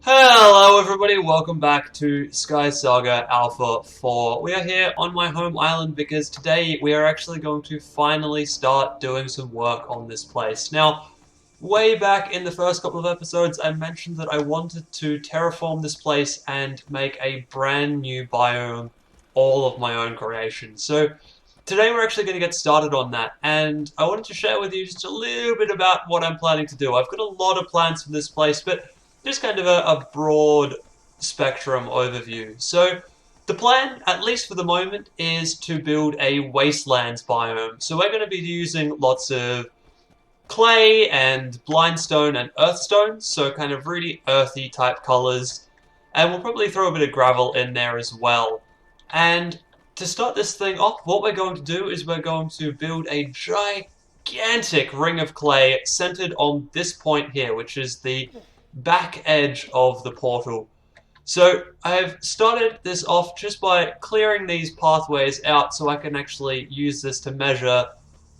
Hello everybody, welcome back to SkySaga Alpha 4. We are here on my home island because today we are actually going to finally start doing some work on this place. Now, way back in the first couple of episodes, I mentioned that I wanted to terraform this place and make a brand new biome, all of my own creation. So, today we're actually going to get started on that, and I wanted to share with you just a little bit about what I'm planning to do. I've got a lot of plans for this place, but just kind of a broad spectrum overview. So the plan, at least for the moment, is to build a wastelands biome. So we're going to be using lots of clay and blindstone and earthstone, so kind of really earthy type colors. And we'll probably throw a bit of gravel in there as well. And to start this thing off, what we're going to do is we're going to build a gigantic ring of clay centered on this point here, which is the back edge of the portal. So I've started this off just by clearing these pathways out so I can actually use this to measure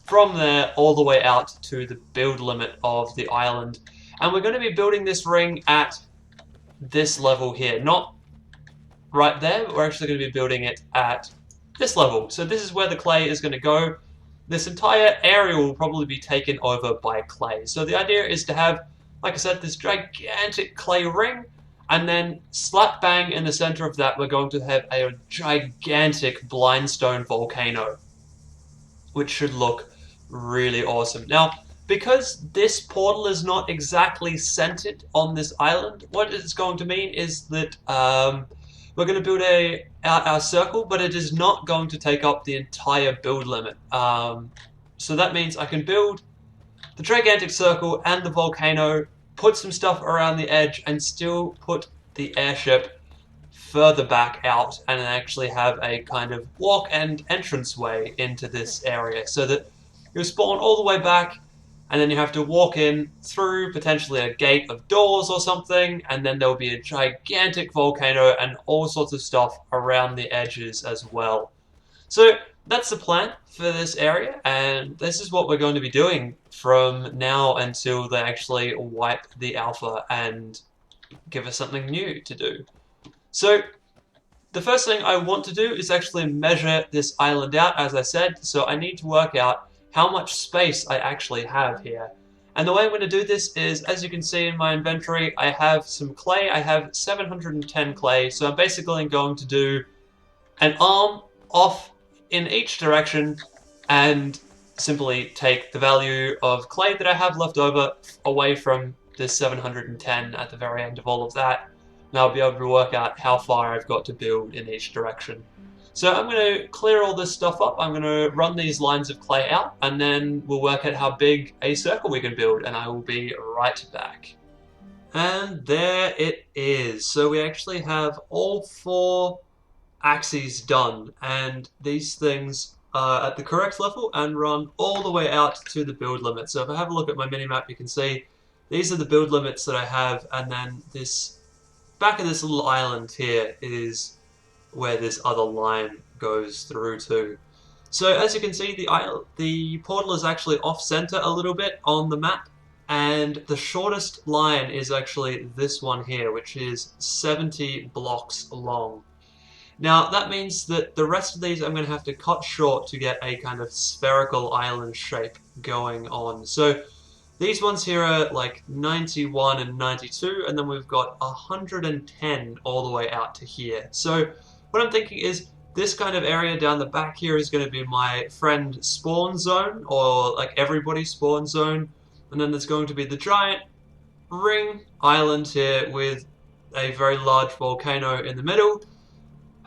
from there all the way out to the build limit of the island. And we're going to be building this ring at this level here, not right there, but we're actually going to be building it at this level. So this is where the clay is going to go. This entire area will probably be taken over by clay. So the idea is to have, like I said, this gigantic clay ring, and then slap bang in the center of that, we're going to have a gigantic blindstone volcano, which should look really awesome. Now, because this portal is not exactly centered on this island, what it's going to mean is that we're going to build our circle, but it is not going to take up the entire build limit. So that means I can build the gigantic circle and the volcano, put some stuff around the edge, and still put the airship further back out and actually have a kind of walk and entranceway into this area so that you spawn all the way back and then you have to walk in through potentially a gate of doors or something, and then there'll be a gigantic volcano and all sorts of stuff around the edges as well. So that's the plan for this area, and this is what we're going to be doing from now until they actually wipe the alpha and give us something new to do. So the first thing I want to do is actually measure this island out, as I said, so I need to work out how much space I actually have here. And the way I'm going to do this is, as you can see in my inventory, I have some clay. I have 710 clay, so I'm basically going to do an arm off in each direction and simply take the value of clay that I have left over away from this 710 at the very end of all of that. And I'll be able to work out how far I've got to build in each direction. So I'm going to clear all this stuff up, I'm going to run these lines of clay out, and then we'll work out how big a circle we can build, and I will be right back. And there it is. So we actually have all 4 axes done, and these things are at the correct level and run all the way out to the build limit. So if I have a look at my minimap, you can see these are the build limits that I have, and then this back of this little island here is where this other line goes through to. So as you can see, the portal is actually off-center a little bit on the map, and the shortest line is actually this one here, which is 70 blocks long. Now that means that the rest of these I'm going to have to cut short to get a kind of spherical island shape going on. So these ones here are like 91 and 92, and then we've got 110 all the way out to here. So what I'm thinking is this kind of area down the back here is going to be my friend spawn zone, or like everybody's spawn zone. And then there's going to be the giant ring island here with a very large volcano in the middle.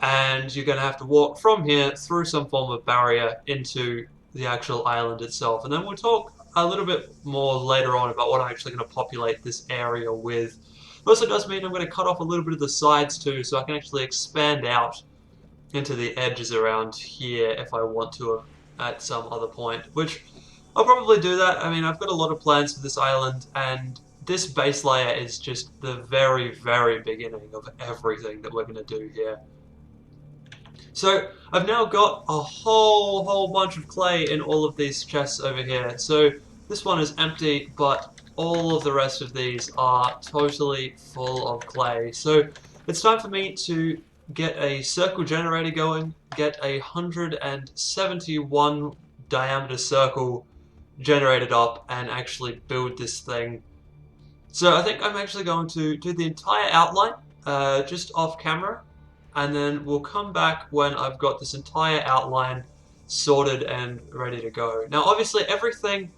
And you're going to have to walk from here through some form of barrier into the actual island itself. And then we'll talk a little bit more later on about what I'm actually going to populate this area with. It also does mean I'm going to cut off a little bit of the sides too, so I can actually expand out into the edges around here if I want to at some other point, which I'll probably do that. I mean, I've got a lot of plans for this island, and this base layer is just the very, very beginning of everything that we're going to do here. So I've now got a whole bunch of clay in all of these chests over here. So this one is empty, but all of the rest of these are totally full of clay. So it's time for me to get a circle generator going, get a 171 diameter circle generated up, and actually build this thing. So I think I'm actually going to do the entire outline just off camera, and then we'll come back when I've got this entire outline sorted and ready to go. Now obviously everything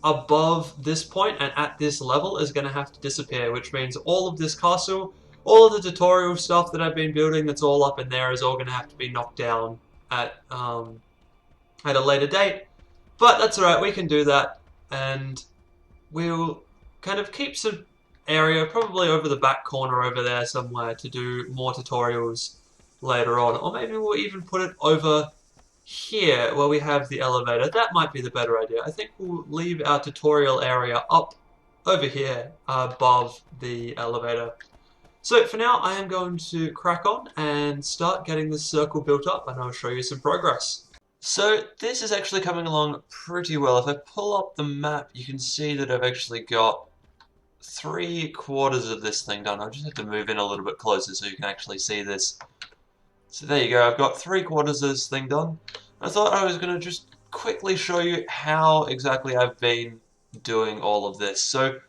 above this point and at this level is going to have to disappear, which means all of this castle, all of the tutorial stuff that I've been building that's all up in there is all going to have to be knocked down at a later date. But that's alright, we can do that, and we'll kind of keep some area, probably over the back corner over there somewhere, to do more tutorials later on. Or maybe we'll even put it over here where we have the elevator. That might be the better idea. I think we'll leave our tutorial area up over here above the elevator. So for now I am going to crack on and start getting this circle built up, and I'll show you some progress. So this is actually coming along pretty well. If I pull up the map, you can see that I've actually got 3/4 of this thing done. I'll just have to move in a little bit closer so you can actually see this. So there you go, I've got 3/4 of this thing done. I thought I was going to just quickly show you how exactly I've been doing all of this. So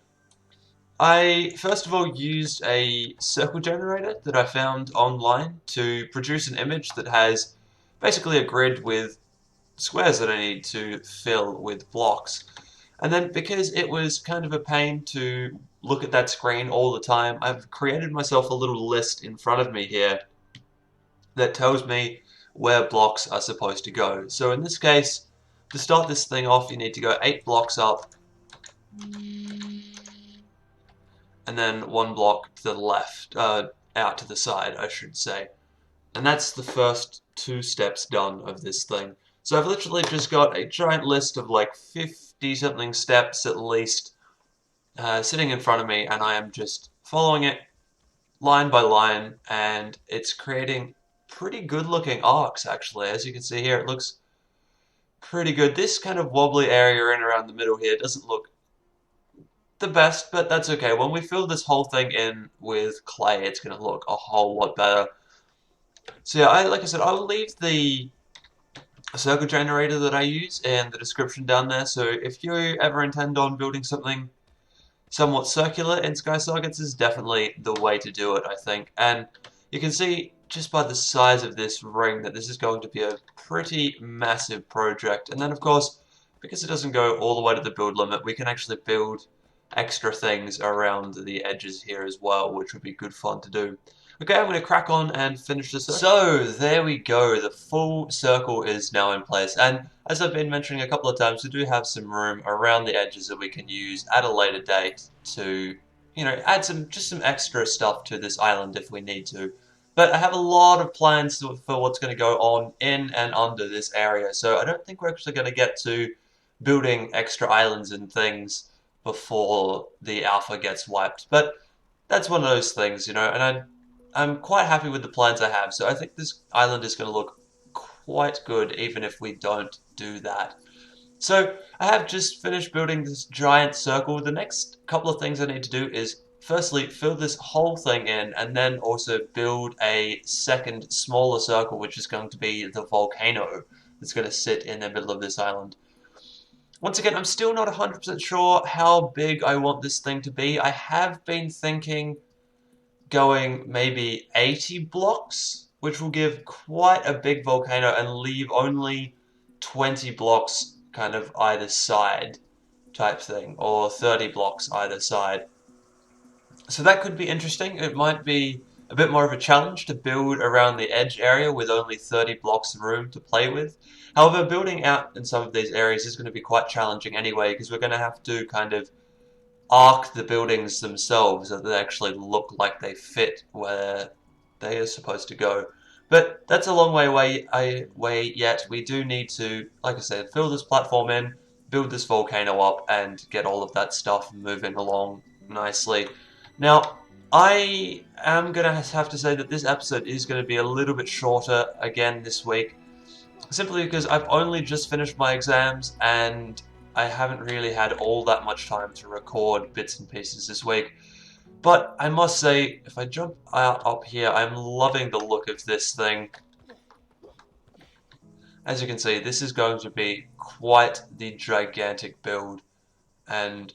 I first of all used a circle generator that I found online to produce an image that has basically a grid with squares that I need to fill with blocks. And then because it was kind of a pain to look at that screen all the time, I've created myself a little list in front of me here that tells me where blocks are supposed to go. So in this case, to start this thing off, you need to go 8 blocks up, and then 1 block to the left, out to the side, I should say. And that's the first 2 steps done of this thing. So I've literally just got a giant list of like 50-something steps at least sitting in front of me, and I am just following it line by line, and it's creating pretty good looking arcs actually. As you can see here, it looks pretty good. This kind of wobbly area in around the middle here doesn't look the best, but that's okay. When we fill this whole thing in with clay, it's going to look a whole lot better. So yeah, like I said, I'll leave the circle generator that I use in the description down there, so if you ever intend on building something somewhat circular in SkySaga, this is definitely the way to do it, I think. And you can see just by the size of this ring that this is going to be a pretty massive project. And then of course, because it doesn't go all the way to the build limit, we can actually build extra things around the edges here as well, which would be good fun to do. Okay, I'm going to crack on and finish this. So there we go, the full circle is now in place, and as I've been mentioning a couple of times, we do have some room around the edges that we can use at a later date to, you know, add some extra stuff to this island if we need to. But I have a lot of plans for what's going to go on in and under this area, so I don't think we're actually going to get to building extra islands and things before the alpha gets wiped. But that's one of those things, you know, and I'm quite happy with the plans I have, so I think this island is going to look quite good even if we don't do that. So I have just finished building this giant circle. The next couple of things I need to do is firstly fill this whole thing in, and then also build a second smaller circle, which is going to be the volcano that's going to sit in the middle of this island. Once again, I'm still not 100% sure how big I want this thing to be. I have been thinking going maybe 80 blocks, which will give quite a big volcano and leave only 20 blocks kind of either side type thing, or 30 blocks either side. So that could be interesting. It might be a bit more of a challenge to build around the edge area with only 30 blocks of room to play with. However, building out in some of these areas is going to be quite challenging anyway, because we're going to have to kind of arc the buildings themselves so that they actually look like they fit where they are supposed to go. But that's a long way yet. We do need to, like I said, fill this platform in, build this volcano up, and get all of that stuff moving along nicely. Now, I am going to have to say that this episode is going to be a little bit shorter again this week, simply because I've only just finished my exams, and I haven't really had all that much time to record bits and pieces this week. But I must say, if I jump out up here, I'm loving the look of this thing. As you can see, this is going to be quite the gigantic build, and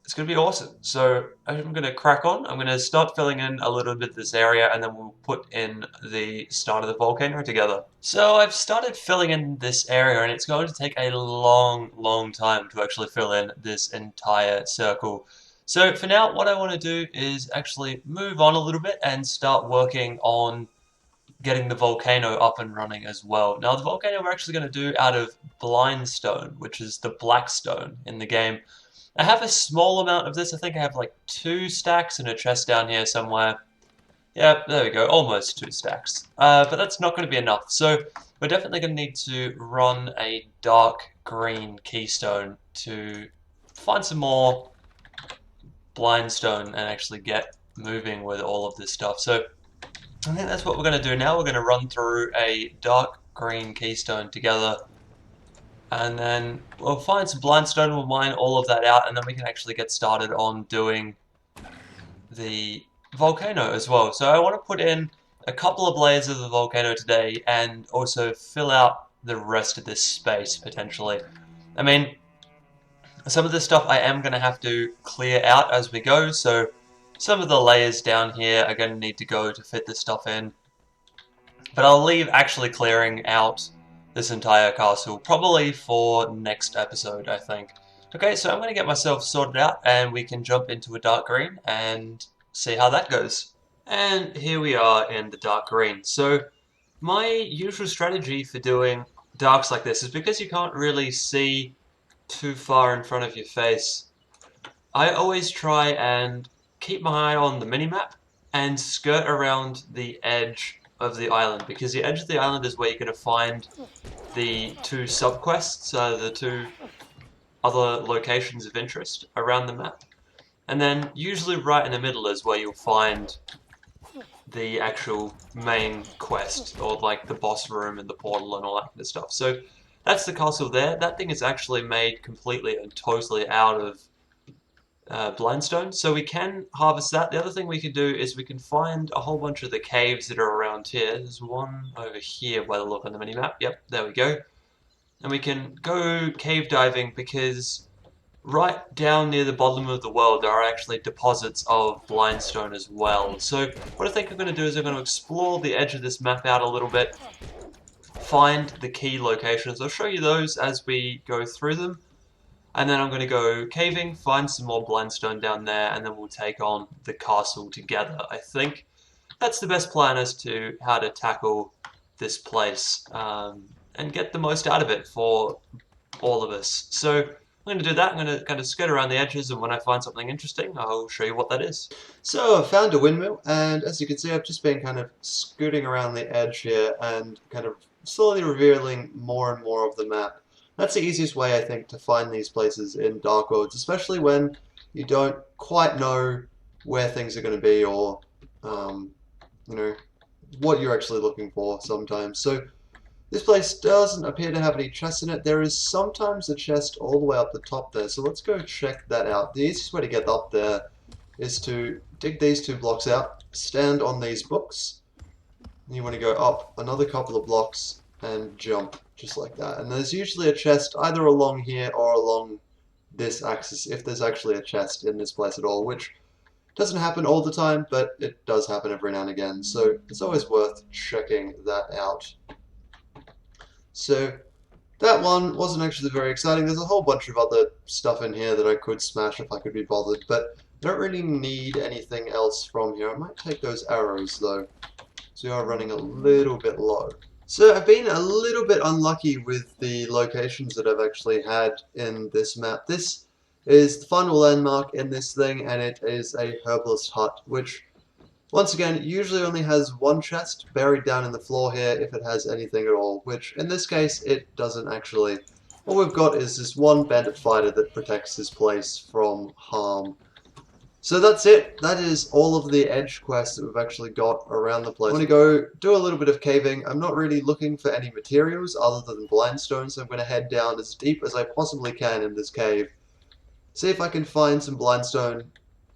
it's going to be awesome. So I'm going to crack on. I'm going to start filling in a little bit of this area, and then we'll put in the start of the volcano together. So I've started filling in this area, and it's going to take a long time to actually fill in this entire circle. So for now, what I want to do is actually move on a little bit and start working on getting the volcano up and running as well. Now, the volcano we're actually going to do out of blindstone, which is the black stone in the game. I have a small amount of this. I think I have like 2 stacks in a chest down here somewhere. Yeah, there we go, almost 2 stacks. But that's not going to be enough. So we're definitely going to need to run a dark green keystone to find some more blindstone and actually get moving with all of this stuff. So I think that's what we're going to do now. We're going to run through a dark green keystone together, and then we'll find some blindstone, we'll mine all of that out, and then we can actually get started on doing the volcano as well. So I want to put in a couple of layers of the volcano today and also fill out the rest of this space potentially. I mean, some of this stuff I am going to have to clear out as we go, so some of the layers down here are going to need to go to fit this stuff in. But I'll leave actually clearing out this entire castle, probably for next episode, I think. Okay, so I'm going to get myself sorted out, and we can jump into a dark green and see how that goes. And here we are in the dark green. So my usual strategy for doing darks like this is because you can't really see too far in front of your face. I always try and keep my eye on the minimap and skirt around the edge of the island, because the edge of the island is where you're going to find the 2 subquests, the 2 other locations of interest around the map. And then usually right in the middle is where you'll find the actual main quest, or like the boss room and the portal and all that kind of stuff. So that's the castle there. That thing is actually made completely and totally out of blindstone, so we can harvest that. The other thing we can do is we can find a whole bunch of the caves that are around here. There's one over here by the look on the minimap. Yep, there we go. And we can go cave diving, because right down near the bottom of the world there are actually deposits of blindstone as well. So what I think I'm going to do is I'm going to explore the edge of this map out a little bit, find the key locations. I'll show you those as we go through them. And then I'm going to go caving, find some more blindstone down there, and then we'll take on the castle together. I think that's the best plan as to how to tackle this place and get the most out of it for all of us. So I'm going to do that. I'm going to kind of skirt around the edges, and when I find something interesting, I'll show you what that is. So I found a windmill, and as you can see, I've just been kind of scooting around the edge here and kind of slowly revealing more and more of the map. That's the easiest way, I think, to find these places in Dark Worlds, especially when you don't quite know where things are going to be, or, you know, what you're actually looking for sometimes. So this place doesn't appear to have any chests in it. There is sometimes a chest all the way up the top there, so let's go check that out. The easiest way to get up there is to dig these 2 blocks out, stand on these books, and you want to go up another couple of blocks and jump just like that. And there's usually a chest either along here or along this axis, if there's actually a chest in this place at all, which doesn't happen all the time, but it does happen every now and again, so it's always worth checking that out. So that one wasn't actually very exciting. There's a whole bunch of other stuff in here that I could smash if I could be bothered, but I don't really need anything else from here. I might take those arrows though, so we are running a little bit low. So I've been a little bit unlucky with the locations that I've actually had in this map. This is the final landmark in this thing, and it is a herbalist hut, which, once again, usually only has 1 chest buried down in the floor here, if it has anything at all, which in this case it doesn't actually. All we've got is this 1 bandit fighter that protects this place from harm. So that's it. That is all of the edge quests that we've actually got around the place. I'm going to go do a little bit of caving. I'm not really looking for any materials other than blindstone, so I'm going to head down as deep as I possibly can in this cave. See if I can find some blindstone,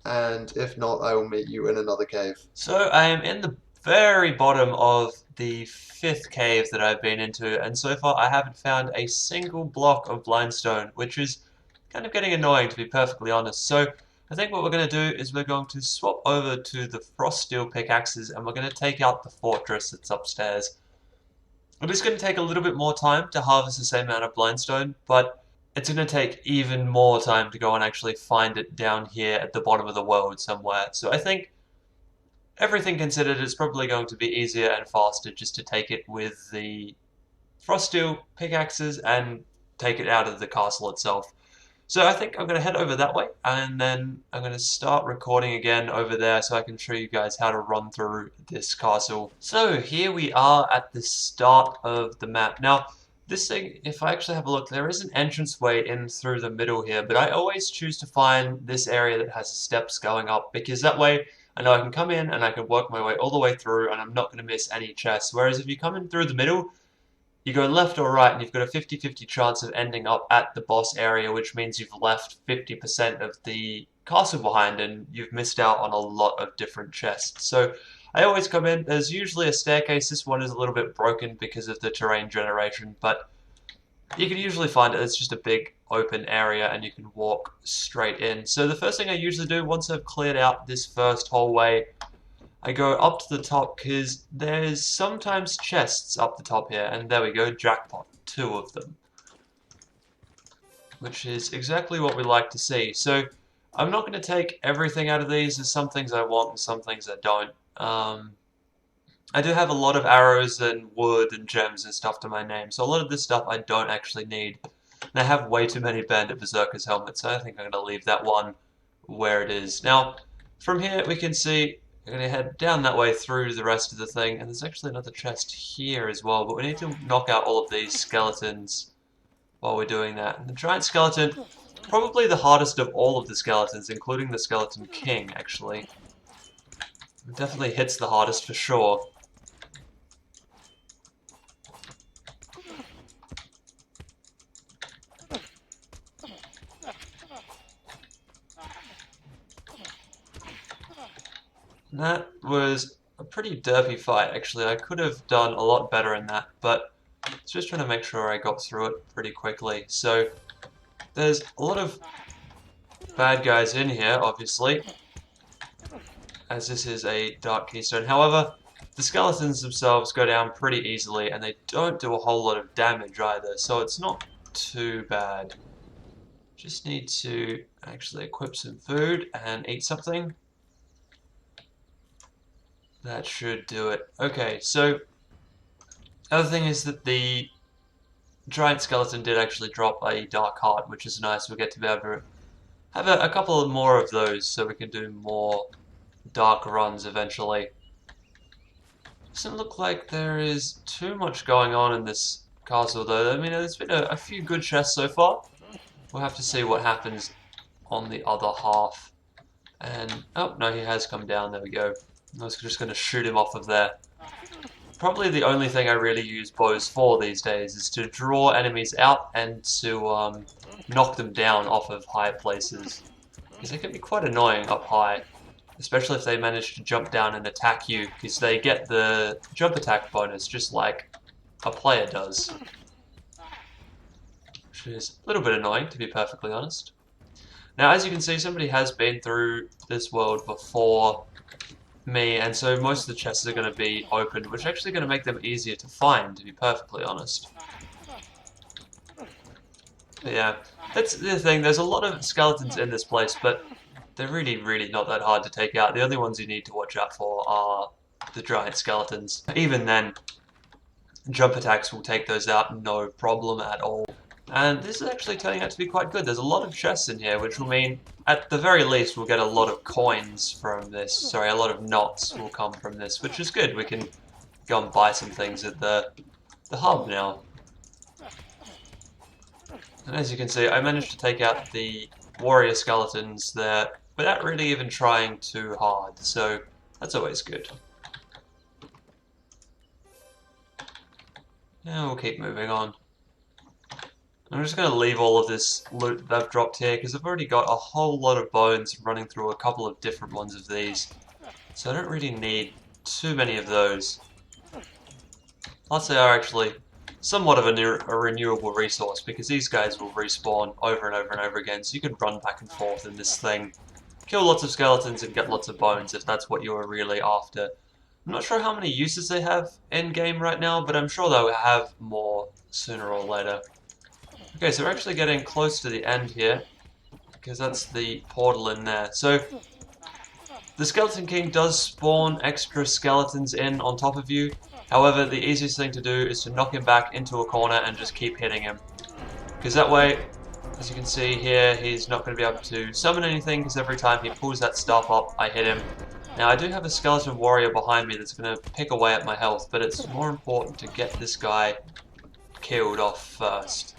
and if not, I will meet you in another cave. So I am in the very bottom of the 5th cave that I've been into, and so far I haven't found a single block of blindstone, which is kind of getting annoying, to be perfectly honest. So I think what we're going to do is we're going to swap over to the frost steel pickaxes, and we're going to take out the fortress that's upstairs. It is going to take a little bit more time to harvest the same amount of blindstone, but it's going to take even more time to go and actually find it down here at the bottom of the world somewhere. So I think, everything considered, it's probably going to be easier and faster just to take it with the frost steel pickaxes and take it out of the castle itself. So I think I'm going to head over that way, and then I'm going to start recording again over there so I can show you guys how to run through this castle. So here we are at the start of the map. Now, this thing, if I actually have a look, there is an entranceway in through the middle here, but I always choose to find this area that has steps going up, because that way I know I can come in and I can work my way all the way through and I'm not going to miss any chests. Whereas if you come in through the middle, you go left or right, and you've got a 50-50 chance of ending up at the boss area, which means you've left 50% of the castle behind, and you've missed out on a lot of different chests. So I always come in. There's usually a staircase. This one is a little bit broken because of the terrain generation, but you can usually find it. It's just a big open area, and you can walk straight in. So the first thing I usually do, once I've cleared out this first hallway, I go up to the top, because there's sometimes chests up the top here, and there we go, jackpot, 2 of them. Which is exactly what we like to see. So I'm not going to take everything out of these. There's some things I want and some things I don't. I do have a lot of arrows and wood and gems and stuff to my name, so a lot of this stuff I don't actually need. And I have way too many Bandit Berserker's helmets, so I think I'm going to leave that one where it is. Now, from here we can see we're going to head down that way through the rest of the thing, and there's actually another chest here as well, but we need to knock out all of these skeletons while we're doing that. And the giant skeleton, probably the hardest of all of the skeletons, including the Skeleton King, actually. It definitely hits the hardest for sure. That was a pretty derpy fight, actually. I could have done a lot better in that, but I was just trying to make sure I got through it pretty quickly. So, there's a lot of bad guys in here, obviously, as this is a Dark Keystone. However, the skeletons themselves go down pretty easily, and they don't do a whole lot of damage either, so it's not too bad. Just need to actually equip some food and eat something. That should do it. Okay, so other thing is that the giant skeleton did actually drop a dark heart, which is nice. We'll get to be able to have a couple of more of those so we can do more dark runs eventually. Doesn't look like there is too much going on in this castle though. I mean, there's been a few good chests so far. We'll have to see what happens on the other half. And, oh, no, he has come down. There we go. I was just going to shoot him off of there. Probably the only thing I really use bows for these days is to draw enemies out and to knock them down off of high places. Because they can be quite annoying up high, especially if they manage to jump down and attack you, because they get the jump attack bonus just like a player does. Which is a little bit annoying, to be perfectly honest. Now, as you can see, somebody has been through this world before me, and so most of the chests are going to be opened, which is actually going to make them easier to find, to be perfectly honest. But yeah, that's the thing, there's a lot of skeletons in this place, but they're really not that hard to take out. The only ones you need to watch out for are the giant skeletons. Even then, jump attacks will take those out no problem at all. And this is actually turning out to be quite good. There's a lot of chests in here, which will mean, at the very least, we'll get a lot of coins from this. Sorry, a lot of knots will come from this, which is good. We can go and buy some things at the hub now. And as you can see, I managed to take out the warrior skeletons there without really even trying too hard, so that's always good. Now we'll keep moving on. I'm just going to leave all of this loot that I've dropped here because I've already got a whole lot of bones running through a couple of different ones of these. So I don't really need too many of those. Plus they are actually somewhat of a renewable resource because these guys will respawn over and over and over again, so you can run back and forth in this thing. Kill lots of skeletons and get lots of bones if that's what you are really after. I'm not sure how many uses they have in-game right now, but I'm sure they'll have more sooner or later. Okay, so we're actually getting close to the end here, because that's the portal in there. So, the Skeleton King does spawn extra skeletons in on top of you. However, the easiest thing to do is to knock him back into a corner and just keep hitting him. Because that way, as you can see here, he's not going to be able to summon anything, because every time he pulls that stuff up, I hit him. Now, I do have a skeleton warrior behind me that's going to pick away at my health, but it's more important to get this guy killed off first.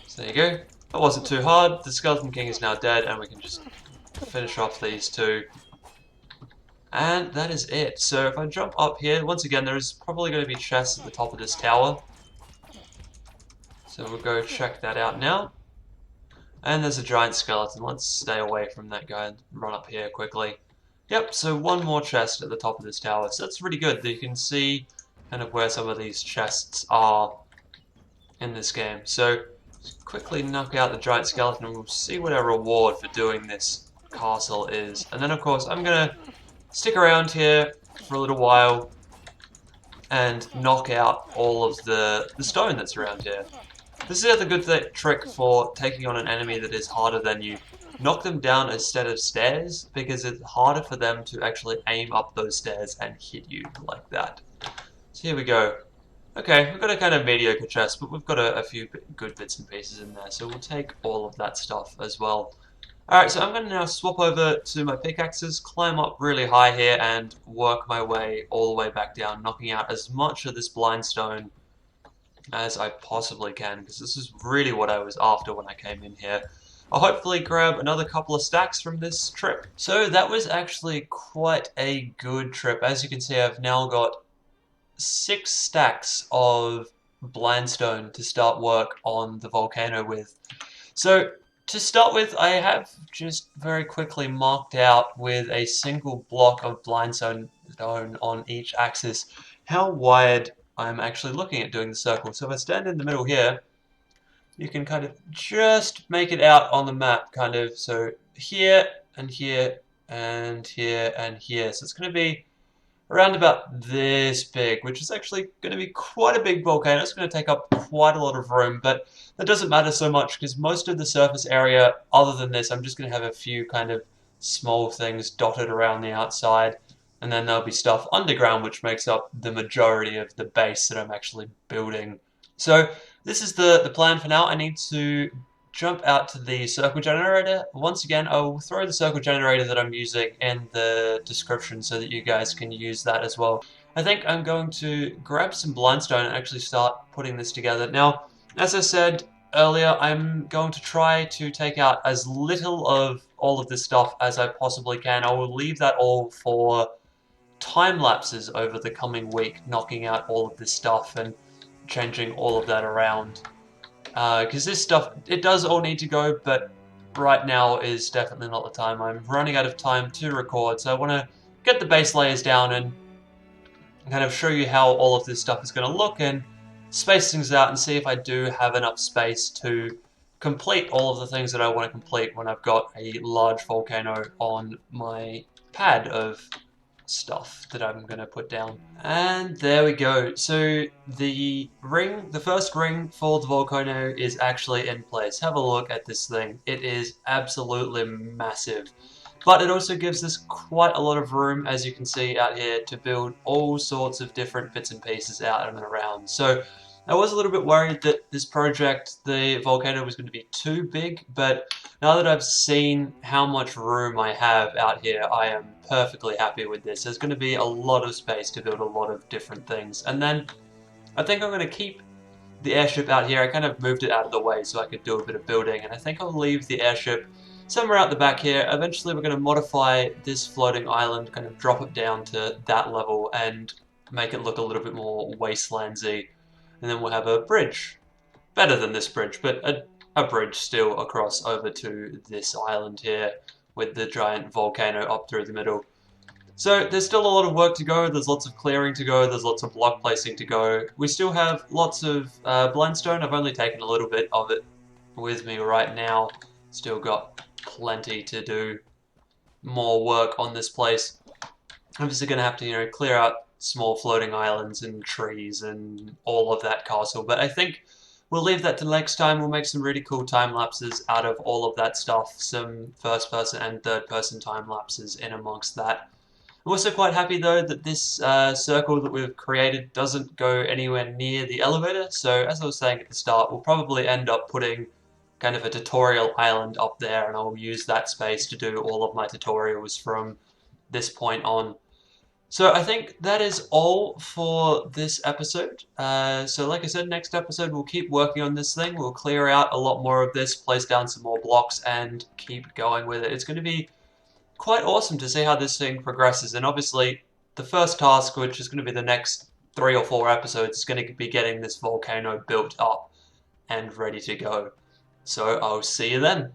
So there you go. That wasn't too hard. The Skeleton King is now dead, and we can just finish off these two. And that is it. So if I jump up here, once again, there's probably going to be chests at the top of this tower. So we'll go check that out now. And there's a giant skeleton. Let's stay away from that guy and run up here quickly. Yep, so one more chest at the top of this tower. So that's really good that you can see kind of where some of these chests are in this game. So just quickly knock out the giant skeleton and we'll see what our reward for doing this castle is. And then of course I'm going to stick around here for a little while and knock out all of the stone that's around here. This is the other good trick for taking on an enemy that is harder than you. Knock them down a set of stairs because it's harder for them to actually aim up those stairs and hit you like that. So here we go. Okay, we've got a kind of mediocre chest, but we've got a few good bits and pieces in there, so we'll take all of that stuff as well. Alright, so I'm going to now swap over to my pickaxes, climb up really high here, and work my way all the way back down, knocking out as much of this blind stone as I possibly can, because this is really what I was after when I came in here. I'll hopefully grab another couple of stacks from this trip. So that was actually quite a good trip. As you can see, I've now got 6 stacks of blindstone to start work on the volcano with. So to start with, I have just very quickly marked out with a single block of blindstone on each axis how wide I'm actually looking at doing the circle. So if I stand in the middle here, you can kind of just make it out on the map, kind of. So here and here and here and here. So it's going to be around about this big, which is actually going to be quite a big volcano. It's going to take up quite a lot of room, but that doesn't matter so much because most of the surface area, other than this, I'm just going to have a few kind of small things dotted around the outside, and then there'll be stuff underground which makes up the majority of the base that I'm actually building. So this is the plan for now. I need to jump out to the circle generator. Once again, I will throw the circle generator that I'm using in the description so that you guys can use that as well. I think I'm going to grab some blindstone and actually start putting this together. Now, as I said earlier, I'm going to try to take out as little of all of this stuff as I possibly can. I will leave that all for time lapses over the coming week, knocking out all of this stuff and changing all of that around. Because this stuff, it does all need to go, but right now is definitely not the time. I'm running out of time to record, so I want to get the base layers down and kind of show you how all of this stuff is going to look and space things out and see if I do have enough space to complete all of the things that I want to complete when I've got a large volcano on my pad of stuff that I'm going to put down. And there we go. So the first ring for the volcano is actually in place. Have a look at this thing. It is absolutely massive. But it also gives us quite a lot of room, as you can see out here, to build all sorts of different bits and pieces out and around. So I was a little bit worried that this project, the volcano, was going to be too big, but now that I've seen how much room I have out here, I am perfectly happy with this. There's going to be a lot of space to build a lot of different things. And then I think I'm going to keep the airship out here. I kind of moved it out of the way so I could do a bit of building, and I think I'll leave the airship somewhere out the back here. Eventually we're going to modify this floating island, kind of drop it down to that level and make it look a little bit more wastelandsy. And then we'll have a bridge. Better than this bridge, but a bridge still across over to this island here with the giant volcano up through the middle. So there's still a lot of work to go, there's lots of clearing to go, there's lots of block placing to go. We still have lots of blendstone. I've only taken a little bit of it with me right now. Still got plenty to do. More work on this place. Obviously going to have to, clear out small floating islands and trees and all of that castle. But I think we'll leave that till next time. We'll make some really cool time lapses out of all of that stuff. Some first person and third person time lapses in amongst that. I'm also quite happy though that this circle that we've created doesn't go anywhere near the elevator. So as I was saying at the start, we'll probably end up putting kind of a tutorial island up there, and I'll use that space to do all of my tutorials from this point on. So I think that is all for this episode. So like I said, next episode we'll keep working on this thing. We'll clear out a lot more of this, place down some more blocks, and keep going with it. It's going to be quite awesome to see how this thing progresses. And obviously, the first task, which is going to be the next 3 or 4 episodes, is going to be getting this volcano built up and ready to go. So I'll see you then.